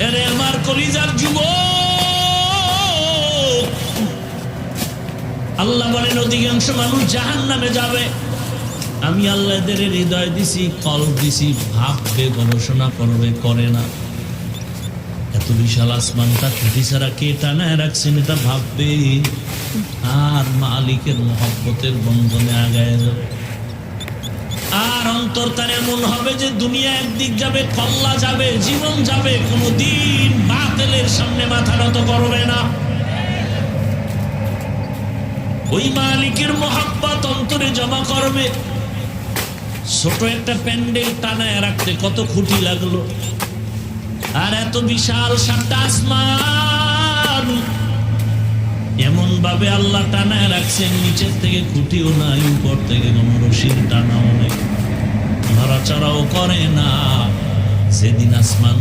এরে আমার কলিজার যুবক, আল্লাহ বলেন অধিকাংশ মানুষ জাহান্নামে যাবে। আমি আল্লাহ এদের হৃদয় দিছি, কলব দিছি, ভাববে, গবেষণা করবে, করে না। এত বিশাল আসমানটা খুঁটি ছাড়া কে টানায় রাখছেন এটা ভাববে, আর মালিকের মহব্বতের বন্ধনে আগায় যাবে। আর অন্তর তার এমন হবে যে দুনিয়া একদিক যাবে, কল্লা যাবে, জীবন যাবে, কোনদিন বাতিলের সামনে মাথা নত করবে না। ওই মালিকের মহব্বত অন্তরে জমা করবে। ছোট একটা প্যান্ডেল টানায় রাখতে কত খুঁটি লাগলো, আর এত বিশাল সাতটা আসমান এমন ভাবে আল্লাহ টানায় রাখছেন, নিচের থেকে খুঁটিও নাই, উপর থেকে কোন রশির টানাও নেই, নড়াচড়াও করে না। সেদিন আসমান